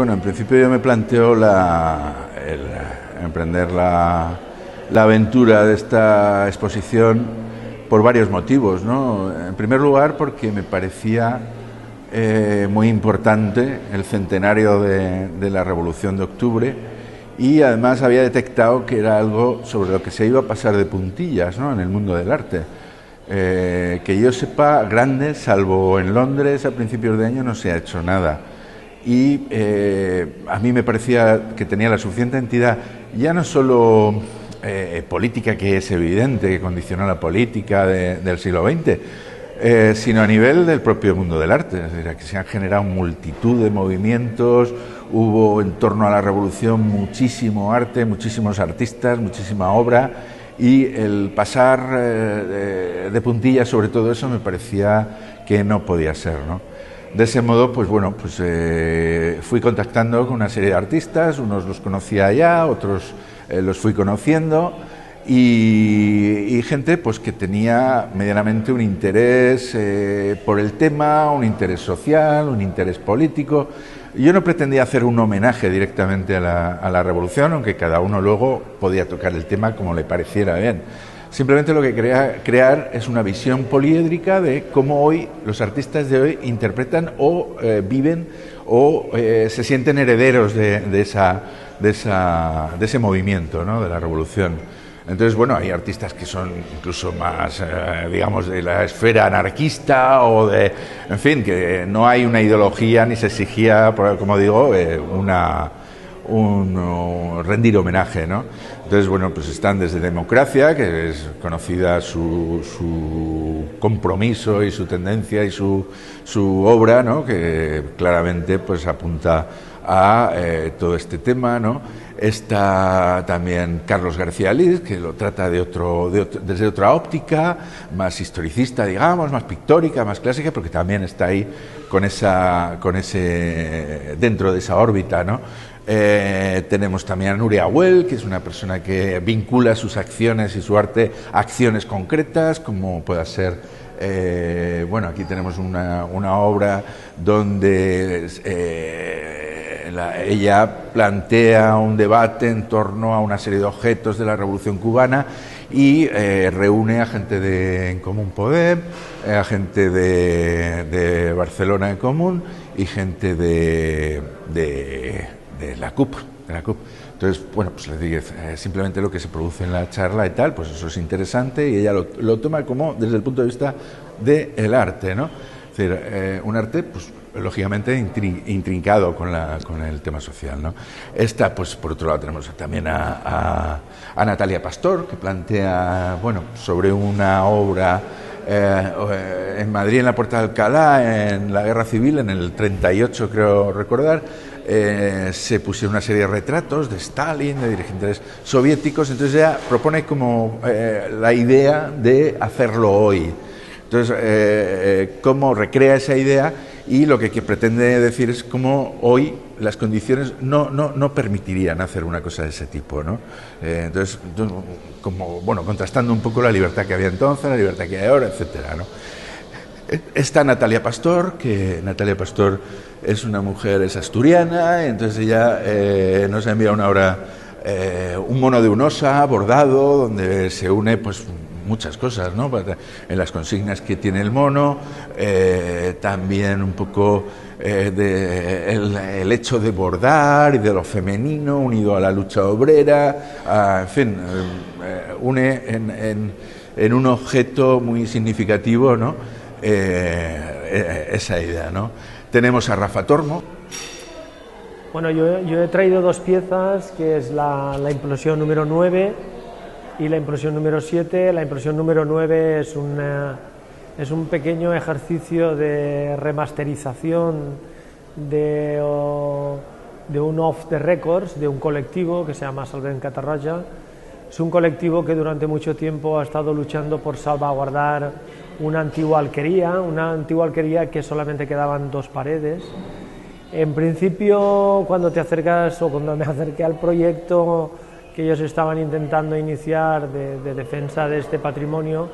Bueno, en principio yo me planteo emprender la aventura de esta exposición por varios motivos, ¿no? En primer lugar, porque me parecía muy importante el centenario de la Revolución de Octubre, y además había detectado que era algo sobre lo que se iba a pasar de puntillas, ¿no?, en el mundo del arte. Que yo sepa, grande, salvo en Londres a principios de año, no se ha hecho nada. Y a mí me parecía que tenía la suficiente entidad, ya no solo política, que es evidente que condicionó la política del siglo XX, sino a nivel del propio mundo del arte. Es decir, que se han generado multitud de movimientos, hubo en torno a la Revolución muchísimo arte, muchísimos artistas, muchísima obra, y el pasar de puntillas sobre todo eso me parecía que no podía ser, ¿no? De ese modo, pues bueno, fui contactando con una serie de artistas, unos los conocía ya, otros los fui conociendo, y gente pues que tenía medianamente un interés por el tema, un interés social, un interés político. Yo no pretendía hacer un homenaje directamente a la Revolución, aunque cada uno luego podía tocar el tema como le pareciera bien. Simplemente lo que quería crear es una visión poliédrica de cómo hoy los artistas de hoy interpretan o viven o se sienten herederos de ese movimiento, ¿no?, de la Revolución. Entonces, bueno, hay artistas que son incluso más, digamos, de la esfera anarquista o en fin, que no hay una ideología ni se exigía, como digo, rendir homenaje, ¿no? Entonces, bueno, pues están desde Democracia, que es conocida su compromiso y su tendencia y su obra, ¿no?, que claramente pues apunta a todo este tema, ¿no? Está también Carlos García Liz, que lo trata desde otra óptica, más historicista, digamos, más pictórica, más clásica, porque también está ahí dentro de esa órbita, ¿no? Tenemos también a Nuria Güell, que es una persona que vincula sus acciones y su arte a acciones concretas, como pueda ser, bueno, aquí tenemos una obra donde ella plantea un debate en torno a una serie de objetos de la Revolución Cubana y reúne a gente de En Común Podem, a gente de Barcelona en Común y gente de la CUP. Entonces, bueno, pues les digo, simplemente lo que se produce en la charla y tal, pues eso es interesante, y ella lo toma como desde el punto de vista del arte, ¿no? Es decir, un arte, pues lógicamente intrincado con el tema social, ¿no? Esta, pues por otro lado tenemos también a Natalia Pastor, que plantea, bueno, sobre una obra en Madrid, en la Puerta de Alcalá, en la Guerra Civil, en el 38 creo recordar. Se pusieron una serie de retratos de Stalin, de dirigentes soviéticos. Entonces ella propone como la idea de hacerlo hoy. Entonces, cómo recrea esa idea, y lo que pretende decir es cómo hoy las condiciones no permitirían hacer una cosa de ese tipo, ¿no? Entonces, como, bueno, contrastando un poco la libertad que había entonces, la libertad que hay ahora, etcétera, ¿no? Está Natalia Pastor, que Natalia Pastor es una mujer, es asturiana, entonces ella nos ha enviado una obra, un mono de un osa bordado, donde se une pues muchas cosas, ¿no? En las consignas que tiene el mono, también un poco el hecho de bordar y de lo femenino unido a la lucha obrera, en fin, une en un objeto muy significativo, ¿no?, esa idea, ¿no? Tenemos a Rafa Tormo. Bueno, yo he traído dos piezas, que es la implosión número 9 y la implosión número 7. La implosión número 9 es un pequeño ejercicio de remasterización de un off the records de un colectivo que se llama Salvem Catarroja. Es un colectivo que durante mucho tiempo ha estado luchando por salvaguardar una antigua alquería que solamente quedaban dos paredes. En principio, cuando te acercas, o cuando me acerqué al proyecto que ellos estaban intentando iniciar de defensa de este patrimonio,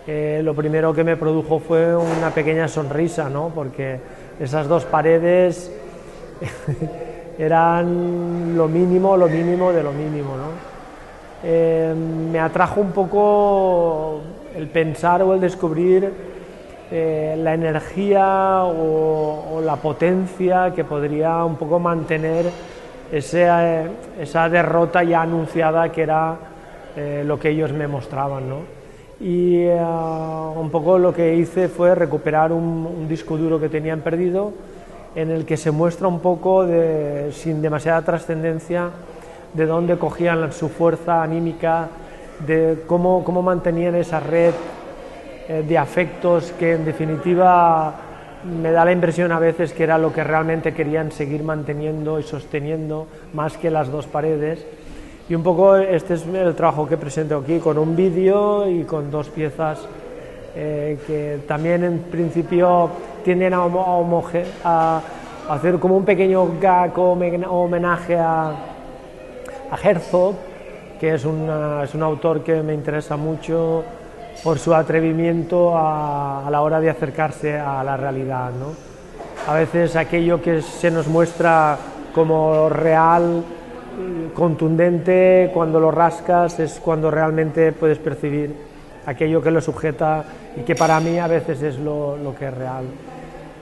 lo primero que me produjo fue una pequeña sonrisa, ¿no? Porque esas dos paredes eran lo mínimo de lo mínimo, ¿no? Me atrajo un poco el pensar o el descubrir la energía o la potencia que podría un poco mantener esa derrota ya anunciada, que era lo que ellos me mostraban, ¿no? Y un poco lo que hice fue recuperar un disco duro que tenían perdido, en el que se muestra un poco, sin demasiada trascendencia, de dónde cogían su fuerza anímica, de cómo mantenían esa red de afectos que, en definitiva, me da la impresión a veces que era lo que realmente querían seguir manteniendo y sosteniendo, más que las dos paredes. Y un poco este es el trabajo que presento aquí, con un vídeo y con dos piezas que también en principio tienden a hacer como un pequeño gag o homenaje a Herzog, que es un autor que me interesa mucho por su atrevimiento a la hora de acercarse a la realidad, ¿no? A veces aquello que se nos muestra como real, contundente, cuando lo rascas es cuando realmente puedes percibir aquello que lo sujeta, y que para mí a veces es lo que es real.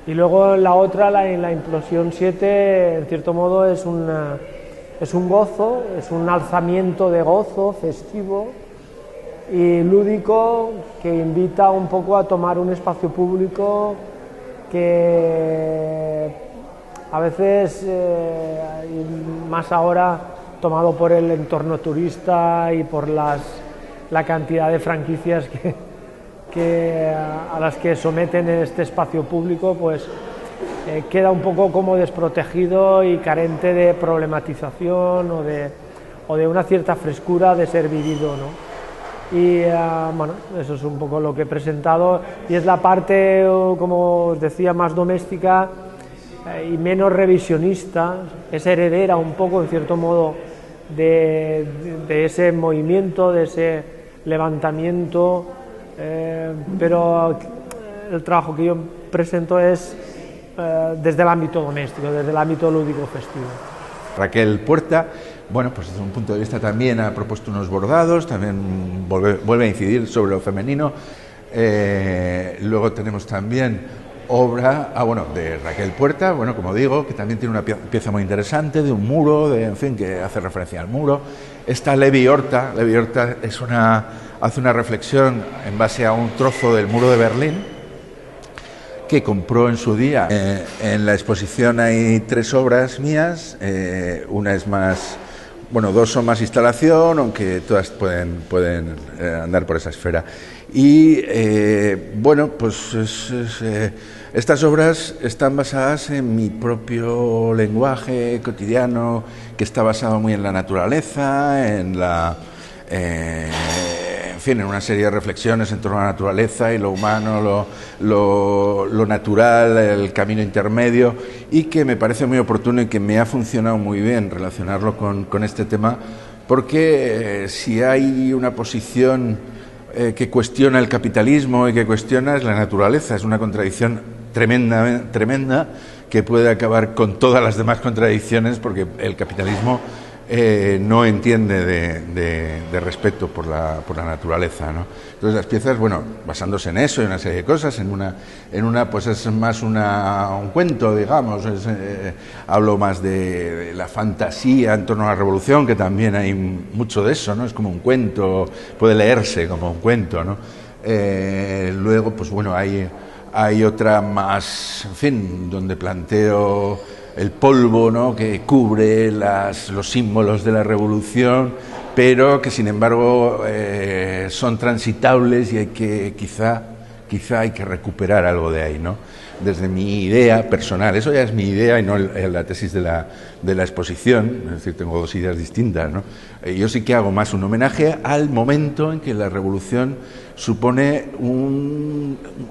Y luego la otra, la Implosión 7, en cierto modo es un gozo, es un alzamiento de gozo festivo y lúdico, que invita un poco a tomar un espacio público que a veces, y más ahora, tomado por el entorno turista y por la cantidad de franquicias a las que someten este espacio público, pues queda un poco como desprotegido y carente de problematización o de una cierta frescura de ser vivido, ¿no? Y bueno, eso es un poco lo que he presentado, y es la parte, como os decía, más doméstica y menos revisionista, es heredera un poco, en cierto modo, de ese movimiento, de ese levantamiento, pero el trabajo que yo presento es desde el ámbito doméstico, desde el ámbito lúdico festivo. Raquel Puerta, bueno, pues desde un punto de vista también ha propuesto unos bordados, también vuelve a incidir sobre lo femenino. Luego tenemos también obra de Raquel Puerta, bueno, como digo, que también tiene una pieza muy interesante de un muro, en fin, que hace referencia al muro. Está Levi Horta hace una reflexión en base a un trozo del muro de Berlín que compró en su día. En la exposición hay 3 obras mías, una es más, bueno, 2 son más instalación, aunque todas pueden andar por esa esfera. Y bueno, pues estas obras están basadas en mi propio lenguaje cotidiano, que está basado muy en la naturaleza, en fin, en una serie de reflexiones en torno a la naturaleza y lo humano, lo natural, el camino intermedio, y que me parece muy oportuno y que me ha funcionado muy bien relacionarlo con este tema, porque si hay una posición que cuestiona el capitalismo y que cuestiona es la naturaleza, es una contradicción tremenda que puede acabar con todas las demás contradicciones, porque el capitalismo no entiende de respeto por la naturaleza, ¿no? Entonces las piezas, bueno, basándose en eso y una serie de cosas, en una pues es más un cuento, digamos, hablo más de la fantasía en torno a la revolución, que también hay mucho de eso, ¿no? Es como un cuento, puede leerse como un cuento, ¿no? Luego, pues bueno, hay otra más, en fin, donde planteo el polvo, ¿no?, que cubre los símbolos de la revolución, pero que sin embargo son transitables, y hay que quizá hay que recuperar algo de ahí, ¿no? Desde mi idea personal, eso ya es mi idea y no la tesis de la exposición, es decir, tengo 2 ideas distintas, ¿no? Yo sí que hago más un homenaje al momento en que la revolución supone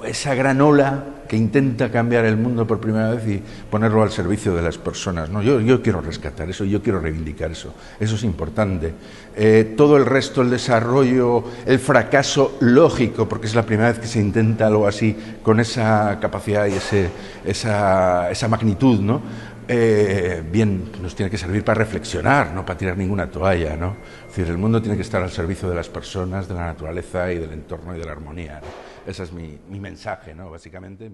esa gran ola que intenta cambiar el mundo por primera vez y ponerlo al servicio de las personas, ¿no? Yo quiero rescatar eso, yo quiero reivindicar eso es importante. Todo el resto, el desarrollo, el fracaso lógico, porque es la primera vez que se intenta algo así, con esa capacidad y esa magnitud, ¿no? bien, nos tiene que servir para reflexionar, no para tirar ninguna toalla, ¿no? Es decir, el mundo tiene que estar al servicio de las personas, de la naturaleza y del entorno y de la armonía, ¿no? Ese es mi mensaje, ¿no? Básicamente.